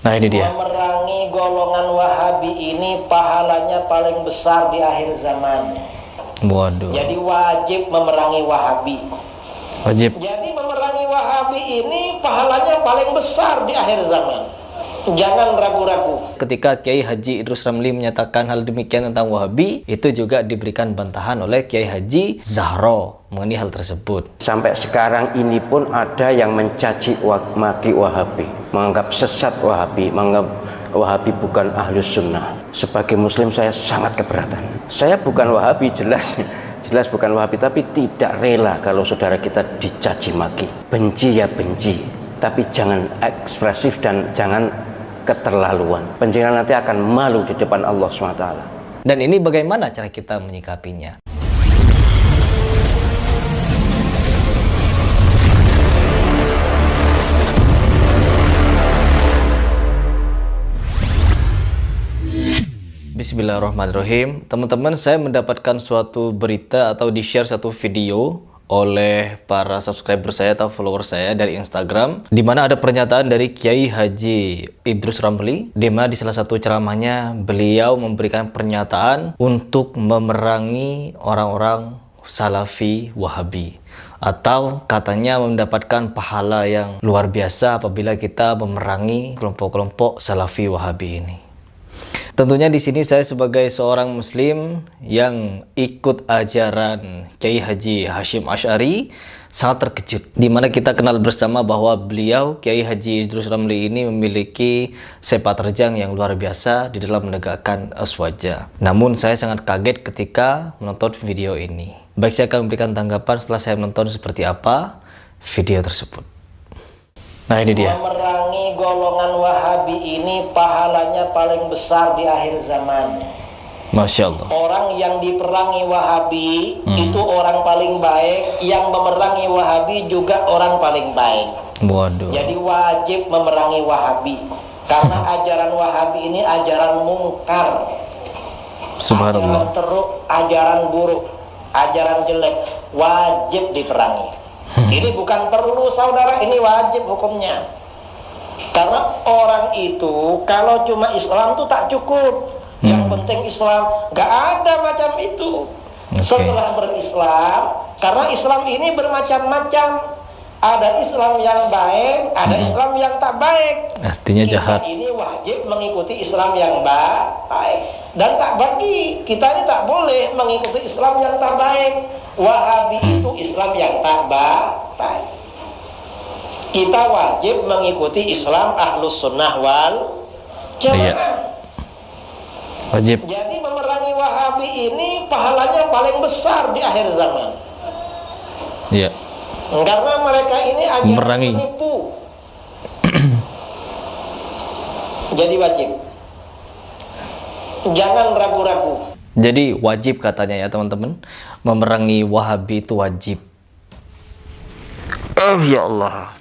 Nah ini dia. Memerangi golongan Wahabi ini pahalanya paling besar di akhir zaman. Waduh. Jadi wajib memerangi Wahabi. Wajib. Jadi memerangi Wahabi ini pahalanya paling besar di akhir zaman. Jangan ragu-ragu. Ketika Kiai Haji Idrus Ramli menyatakan hal demikian tentang Wahabi, itu juga diberikan bantahan oleh Kiai Haji Zahro mengenai hal tersebut. Sampai sekarang ini pun ada yang mencaci maki Wahabi, menganggap sesat Wahabi, menganggap Wahabi bukan Ahlus Sunnah. Sebagai Muslim saya sangat keberatan. Saya bukan Wahabi, jelas bukan Wahabi, tapi tidak rela kalau saudara kita dicaci maki. Benci ya benci, tapi jangan ekspresif dan jangan keterlaluan. Penjenengan nanti akan malu di depan Allah SWT. Dan ini bagaimana cara kita menyikapinya? Bismillahirrahmanirrahim. Teman-teman, saya mendapatkan suatu berita atau di-share satu video oleh para subscriber saya atau follower saya dari Instagram, di mana ada pernyataan dari Kiai Haji Idrus Ramli, di mana di salah satu ceramahnya beliau memberikan pernyataan untuk memerangi orang-orang Salafi Wahabi, atau katanya mendapatkan pahala yang luar biasa apabila kita memerangi kelompok-kelompok Salafi Wahabi ini. Tentunya di sini saya sebagai seorang Muslim yang ikut ajaran Kiai Haji Hashim Asy'ari sangat terkejut, di mana kita kenal bersama bahwa beliau Kiai Haji Idrus Ramli ini memiliki sepak terjang yang luar biasa di dalam menegakkan aswaja. Namun saya sangat kaget ketika menonton video ini. Baik, saya akan memberikan tanggapan setelah saya menonton seperti apa video tersebut. Nah ini dia. Memerangi golongan Wahabi ini pahalanya paling besar di akhir zaman. Masya Allah. Orang yang diperangi Wahabi itu orang paling baik, yang memerangi Wahabi juga orang paling baik. Waduh. Jadi wajib memerangi Wahabi, karena ajaran Wahabi ini ajaran mungkar, Subhanallah. ajaran teruk, ajaran buruk, ajaran jelek, wajib diperangi. Ini bukan perlu saudara, ini wajib hukumnya. Karena orang itu kalau cuma Islam tuh tak cukup. Yang penting Islam, gak ada macam itu. Setelah berislam, karena Islam ini bermacam-macam. Ada Islam yang baik, ada Islam yang tak baik. Artinya jahat. Kita ini wajib mengikuti Islam yang baik, dan tak bagi kita ini tak boleh mengikuti Islam yang tak baik. Wahabi itu Islam yang tak baik. Kita wajib mengikuti Islam Ahlus Sunnah wal Jamaah. Iya. Wajib. Jadi memerangi Wahabi ini pahalanya paling besar di akhir zaman. Iya. Karena mereka ini ajaran Memerangi. penipu. Jadi wajib. Jangan ragu-ragu. Jadi wajib katanya ya teman-teman, memerangi Wahabi itu wajib. Ya Allah.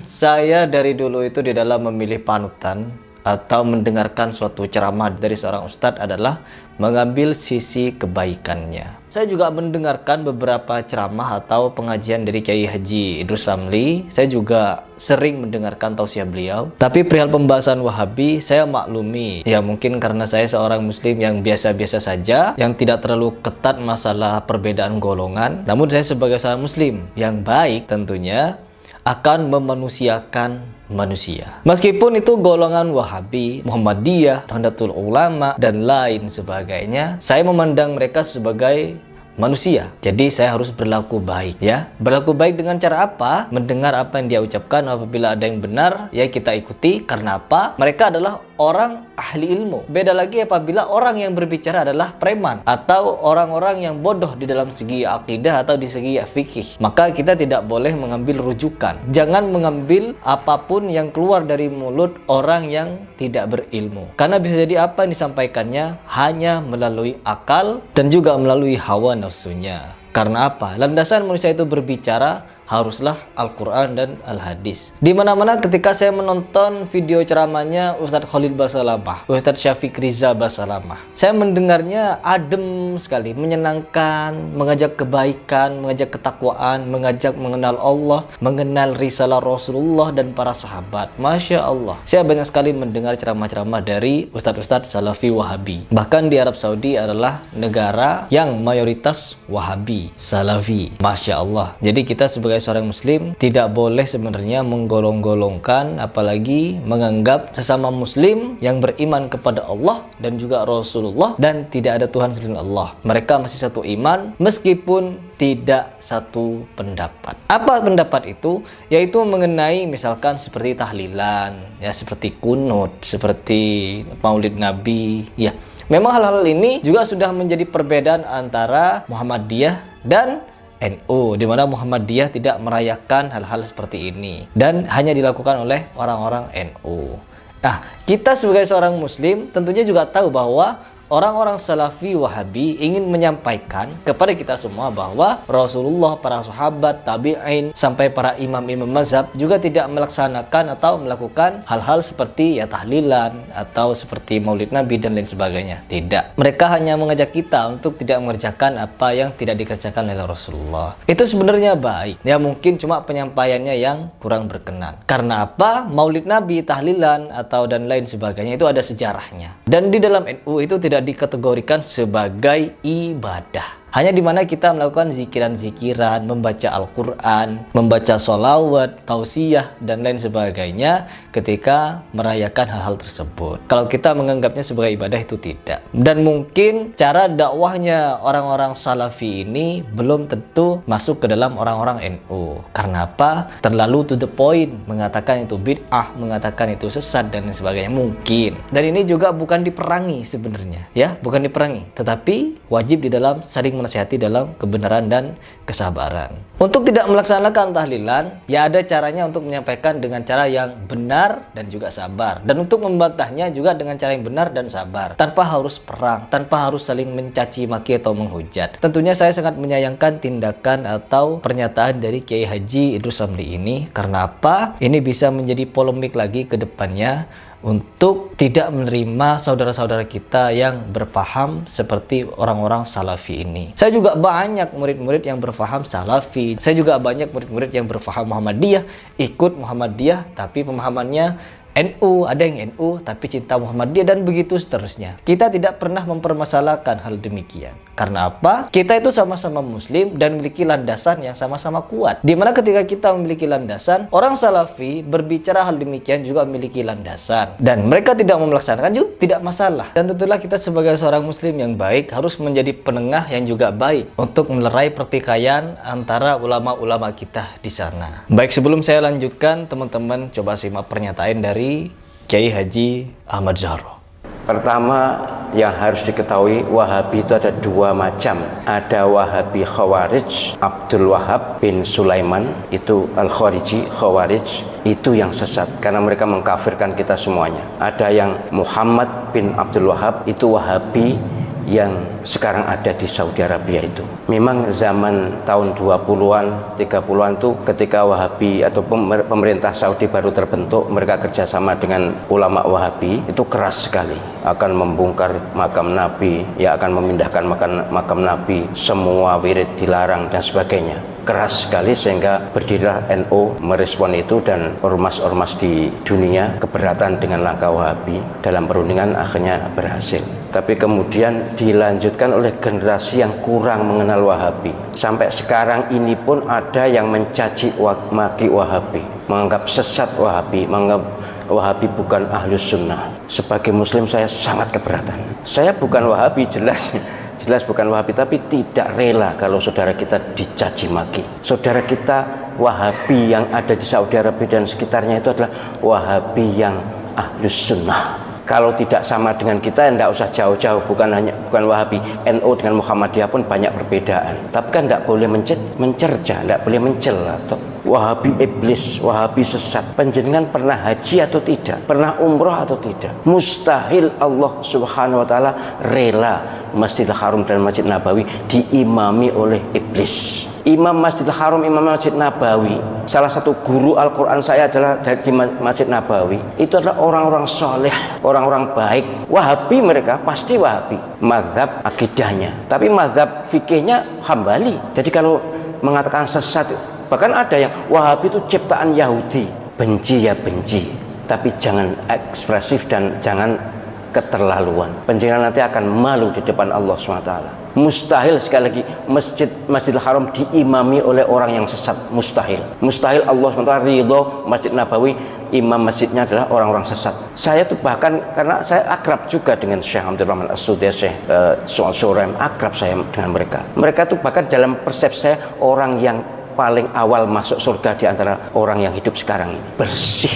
Saya dari dulu itu di dalam memilih panutan atau mendengarkan suatu ceramah dari seorang ustadz adalah mengambil sisi kebaikannya. Saya juga mendengarkan beberapa ceramah atau pengajian dari Kiai Haji Idrus Ramli. Saya juga sering mendengarkan tausiah beliau. Tapi perihal pembahasan Wahabi, saya maklumi. Ya mungkin karena saya seorang Muslim yang biasa-biasa saja, yang tidak terlalu ketat masalah perbedaan golongan. Namun saya sebagai seorang Muslim yang baik tentunya akan memanusiakan manusia. Meskipun itu golongan Wahabi, Muhammadiyah, Nahdlatul Ulama, dan lain sebagainya, saya memandang mereka sebagai manusia. Jadi saya harus berlaku baik ya. Berlaku baik dengan cara apa? Mendengar apa yang dia ucapkan, apabila ada yang benar ya kita ikuti. Karena apa? Mereka adalah orang ahli ilmu. Beda lagi apabila orang yang berbicara adalah preman atau orang-orang yang bodoh di dalam segi akidah atau di segi fikih. Maka kita tidak boleh mengambil rujukan. Jangan mengambil apapun yang keluar dari mulut orang yang tidak berilmu. Karena bisa jadi apa yang disampaikannya hanya melalui akal dan juga melalui hawa nafsunya. Karena apa? Landasan manusia itu berbicara haruslah Al-Quran dan Al-Hadis. Di mana-mana ketika saya menonton video ceramahnya Ustadz Khalid Basalamah, Ustadz Syafiq Riza Basalamah, saya mendengarnya adem sekali, menyenangkan, mengajak kebaikan, mengajak ketakwaan, mengajak mengenal Allah, mengenal risalah Rasulullah dan para sahabat. Masya Allah, saya banyak sekali mendengar ceramah-ceramah dari Ustadz-Ustadz Salafi Wahabi. Bahkan di Arab Saudi adalah negara yang mayoritas Wahabi, Salafi. Masya Allah. Jadi kita sebagai seorang muslim tidak boleh sebenarnya menggolong-golongkan, apalagi menganggap sesama muslim yang beriman kepada Allah dan juga Rasulullah dan tidak ada Tuhan selain Allah. Mereka masih satu iman meskipun tidak satu pendapat. Apa pendapat itu? Yaitu mengenai misalkan seperti tahlilan, ya, seperti kunut, seperti maulid Nabi, ya. Memang hal-hal ini juga sudah menjadi perbedaan antara Muhammadiyah dan NU, di mana Muhammadiyah tidak merayakan hal-hal seperti ini dan hanya dilakukan oleh orang-orang NU. Nah, kita sebagai seorang muslim tentunya juga tahu bahwa orang-orang Salafi Wahabi ingin menyampaikan kepada kita semua bahwa Rasulullah, para sahabat, tabi'in, sampai para imam-imam mazhab juga tidak melaksanakan atau melakukan hal-hal seperti ya tahlilan atau seperti maulid Nabi dan lain sebagainya. Tidak. Mereka hanya mengajak kita untuk tidak mengerjakan apa yang tidak dikerjakan oleh Rasulullah. Itu sebenarnya baik. Ya, mungkin cuma penyampaiannya yang kurang berkenan. Karena apa? Maulid Nabi, tahlilan atau dan lain sebagainya itu ada sejarahnya. Dan di dalam NU itu tidak dikategorikan sebagai ibadah. Hanya di mana kita melakukan zikiran-zikiran, membaca Al-Quran, membaca sholawat, tausiyah, dan lain sebagainya ketika merayakan hal-hal tersebut. Kalau kita menganggapnya sebagai ibadah, itu tidak. Dan mungkin cara dakwahnya orang-orang Salafi ini belum tentu masuk ke dalam orang-orang NU. Karena apa? Terlalu to the point, mengatakan itu bid'ah, mengatakan itu sesat, dan lain sebagainya. Mungkin. Dan ini juga bukan diperangi sebenarnya. Ya, bukan diperangi. Tetapi wajib di dalam saling menasihati dalam kebenaran dan kesabaran. Untuk tidak melaksanakan tahlilan, ya ada caranya untuk menyampaikan dengan cara yang benar dan juga sabar. Dan untuk membantahnya juga dengan cara yang benar dan sabar. Tanpa harus perang, tanpa harus saling mencaci maki atau menghujat. Tentunya saya sangat menyayangkan tindakan atau pernyataan dari Kiai Haji Idrus Ramli ini. Karena apa? Ini bisa menjadi polemik lagi ke depannya untuk tidak menerima saudara-saudara kita yang berpaham seperti orang-orang Salafi ini. Saya juga banyak murid-murid yang berpaham Salafi. Saya juga banyak murid-murid yang berpaham Muhammadiyah, ikut Muhammadiyah tapi pemahamannya NU, ada yang NU tapi cinta Muhammadiyah, dan begitu seterusnya. Kita tidak pernah mempermasalahkan hal demikian. Karena apa? Kita itu sama-sama muslim dan memiliki landasan yang sama-sama kuat. Dimana ketika kita memiliki landasan, orang Salafi berbicara hal demikian juga memiliki landasan. Dan mereka tidak melaksanakan juga tidak masalah. Dan tentulah kita sebagai seorang muslim yang baik harus menjadi penengah yang juga baik untuk melerai pertikaian antara ulama-ulama kita di sana. Baik, sebelum saya lanjutkan, teman-teman coba simak pernyataan dari Kiai Haji Ahmad Zahro. Pertama yang harus diketahui, Wahabi itu ada dua macam. Ada Wahabi Khawarij, Abdul Wahab bin Sulaiman, itu Al-Khariji, Khawarij, itu yang sesat karena mereka mengkafirkan kita semuanya. Ada yang Muhammad bin Abdul Wahab, itu Wahabi yang sekarang ada di Saudi Arabia itu. Memang zaman tahun 20-an, 30-an itu ketika Wahabi atau pemerintah Saudi baru terbentuk, mereka kerjasama dengan ulama Wahabi, itu keras sekali. Akan membongkar makam Nabi, ya akan memindahkan makam Nabi, semua wirid dilarang dan sebagainya. Keras sekali sehingga berdirilah NU merespon itu, dan ormas-ormas di dunia keberatan dengan langkah Wahabi. Dalam perundingan akhirnya berhasil. Tapi kemudian dilanjutkan oleh generasi yang kurang mengenal Wahabi. Sampai sekarang ini pun ada yang mencaci maki Wahabi, menganggap sesat Wahabi, menganggap Wahabi bukan Ahlus Sunnah. Sebagai Muslim saya sangat keberatan. Saya bukan Wahabi, jelas bukan Wahabi, tapi tidak rela kalau saudara kita dicaci maki. Saudara kita Wahabi yang ada di Saudi Arabia dan sekitarnya itu adalah Wahabi yang Ahlus Sunnah. Kalau tidak sama dengan kita, tidak usah jauh-jauh. Bukan Wahabi, NU dengan Muhammadiyah pun banyak perbedaan. Tapi kan tidak boleh mencerca, tidak boleh mencela. Wahabi iblis, Wahabi sesat. Panjenengan pernah haji atau tidak? Pernah umroh atau tidak? Mustahil Allah Subhanahu wa taala rela Masjidil Haram dan Masjid Nabawi diimami oleh iblis. Imam Masjidil Haram, Imam Masjid Nabawi, salah satu guru Al-Quran saya adalah dari Masjid Nabawi. Itu adalah orang-orang soleh, orang-orang baik. Wahabi mereka, pasti Wahabi mazhab akidahnya, tapi mazhab fikihnya Hambali. Jadi kalau mengatakan sesat, bahkan ada yang Wahabi itu ciptaan Yahudi. Benci ya benci, tapi jangan ekspresif dan jangan keterlaluan. Penjenengan nanti akan malu di depan Allah SWT. Mustahil, sekali lagi, Masjidil Haram diimami oleh orang yang sesat. Mustahil Allah SWT ridho Masjid Nabawi, imam masjidnya adalah orang-orang sesat. Saya tuh bahkan, karena saya akrab juga dengan Syekh Abdul Rahman As-Sudais, Syekh Surem, akrab saya dengan mereka tuh bahkan dalam persepsi saya orang yang paling awal masuk surga di antara orang yang hidup sekarang ini. Bersih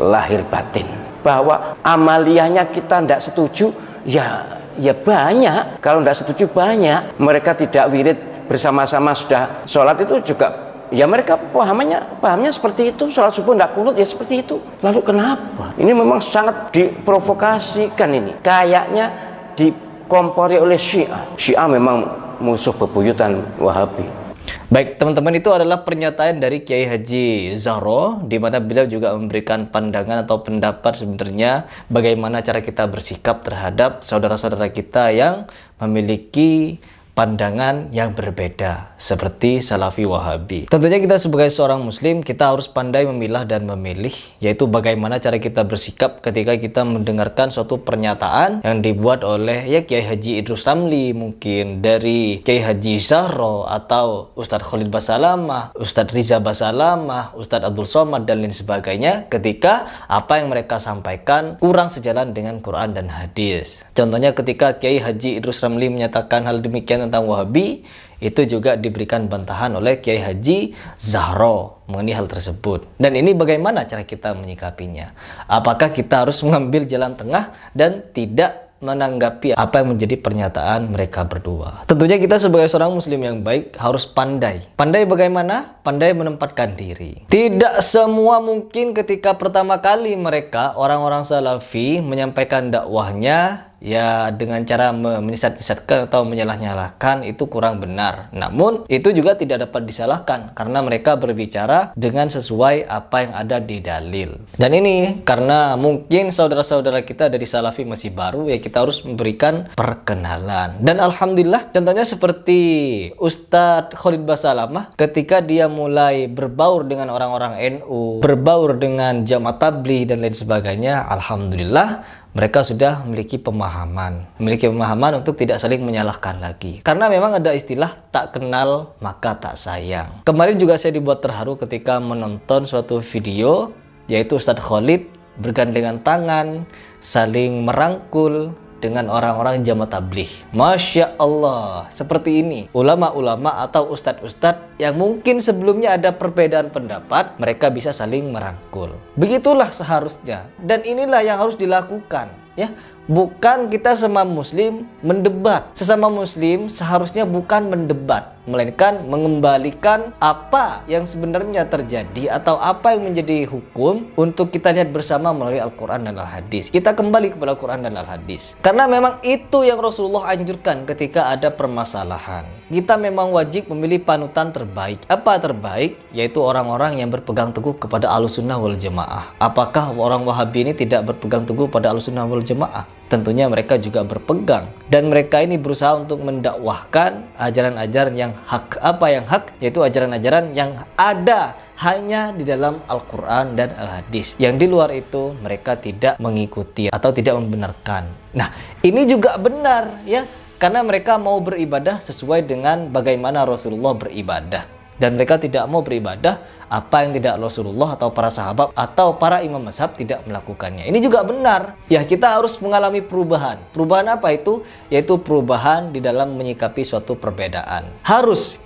lahir batin. Bahwa amaliyahnya kita tidak setuju, ya banyak. Kalau tidak setuju banyak. Mereka tidak wirid bersama-sama sudah sholat itu juga, ya mereka pahamnya seperti itu. Sholat subuh tidak kunut ya seperti itu. Lalu kenapa? Ini memang sangat diprovokasikan ini. Kayaknya dikompori oleh Syiah. Syiah memang musuh bebuyutan Wahabi. Baik, teman-teman, itu adalah pernyataan dari Kiai Haji Zahro, di mana beliau juga memberikan pandangan atau pendapat sebenarnya bagaimana cara kita bersikap terhadap saudara-saudara kita yang memiliki pandangan yang berbeda seperti Salafi Wahabi. Tentunya kita sebagai seorang muslim, kita harus pandai memilah dan memilih, yaitu bagaimana cara kita bersikap ketika kita mendengarkan suatu pernyataan yang dibuat oleh Kiai Haji Idrus Ramli, mungkin dari Kiai Haji Zahro, atau Ustadz Khalid Basalamah, Ustadz Riza Basalamah, Ustadz Abdul Somad, dan lain sebagainya, ketika apa yang mereka sampaikan kurang sejalan dengan Quran dan hadis. Contohnya ketika Kiai Haji Idrus Ramli menyatakan hal demikian tentang Wahabi, itu juga diberikan bantahan oleh Kiai Haji Zahro mengenai hal tersebut. Dan ini bagaimana cara kita menyikapinya? Apakah kita harus mengambil jalan tengah dan tidak menanggapi apa yang menjadi pernyataan mereka berdua? Tentunya kita sebagai seorang muslim yang baik harus pandai. Pandai bagaimana? Pandai menempatkan diri. Tidak semua mungkin ketika pertama kali mereka, orang-orang Salafi, menyampaikan dakwahnya ya dengan cara menyesat-nyesatkan atau menyalah-nyalahkan, itu kurang benar. Namun itu juga tidak dapat disalahkan karena mereka berbicara dengan sesuai apa yang ada di dalil. Dan ini karena mungkin saudara-saudara kita dari Salafi masih baru, ya kita harus memberikan perkenalan. Dan alhamdulillah, contohnya seperti Ustadz Khalid Basalamah, ketika dia mulai berbaur dengan orang-orang NU, berbaur dengan Jamaah Tabligh dan lain sebagainya, alhamdulillah mereka sudah memiliki pemahaman untuk tidak saling menyalahkan lagi. Karena memang ada istilah tak kenal maka tak sayang. Kemarin juga saya dibuat terharu ketika menonton suatu video, yaitu Ustadz Khalid bergandengan tangan, saling merangkul dengan orang-orang Jamaah Tabligh. Masya Allah, seperti ini. Ulama-ulama atau ustadz-ustadz yang mungkin sebelumnya ada perbedaan pendapat, mereka bisa saling merangkul. Begitulah seharusnya. Dan inilah yang harus dilakukan, ya. Bukan kita sesama muslim mendebat. Sesama muslim seharusnya bukan mendebat, melainkan mengembalikan apa yang sebenarnya terjadi atau apa yang menjadi hukum untuk kita lihat bersama melalui Al-Quran dan Al-Hadis. Kita kembali kepada Al-Quran dan Al-Hadis. Karena memang itu yang Rasulullah anjurkan ketika ada permasalahan. Kita memang wajib memilih panutan terbaik. Apa terbaik? Yaitu orang-orang yang berpegang teguh kepada Ahlussunnah wal Jamaah. Apakah orang Wahabi ini tidak berpegang teguh pada Ahlussunnah wal Jamaah? Tentunya mereka juga berpegang, dan mereka ini berusaha untuk mendakwahkan ajaran-ajaran yang hak. Apa yang hak? Yaitu ajaran-ajaran yang ada hanya di dalam Al-Quran dan Al-Hadis. Yang di luar itu mereka tidak mengikuti atau tidak membenarkan. Nah, ini juga benar, ya, karena mereka mau beribadah sesuai dengan bagaimana Rasulullah beribadah. Dan mereka tidak mau beribadah apa yang tidak Rasulullah atau para sahabat atau para imam mazhab tidak melakukannya. Ini juga benar. Ya, kita harus mengalami perubahan. Perubahan apa itu? Yaitu perubahan di dalam menyikapi suatu perbedaan.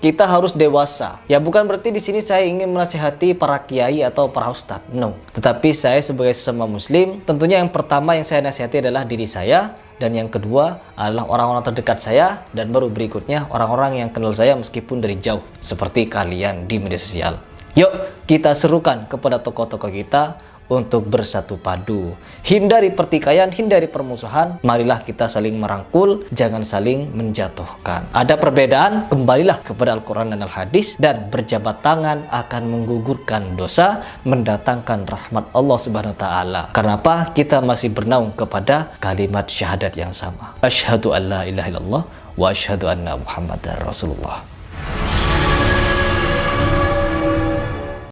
Kita harus dewasa. Ya, bukan berarti di sini saya ingin menasihati para kiai atau para ustadz. No. Tetapi saya sebagai sesama muslim, tentunya yang pertama yang saya nasihati adalah diri saya. Dan yang kedua adalah orang-orang terdekat saya, dan baru berikutnya orang-orang yang kenal saya meskipun dari jauh, seperti kalian di media sosial. Yuk kita serukan kepada tokoh-tokoh kita untuk bersatu padu. Hindari pertikaian, hindari permusuhan. Marilah kita saling merangkul, jangan saling menjatuhkan. Ada perbedaan, kembalilah kepada Al-Quran dan Al-Hadis, dan berjabat tangan akan menggugurkan dosa, mendatangkan rahmat Allah Subhanahu wa taala. Kenapa? Kita masih bernaung kepada kalimat syahadat yang sama. Asyhadu an la ilaha illallah wa asyhadu anna Muhammadar Rasulullah.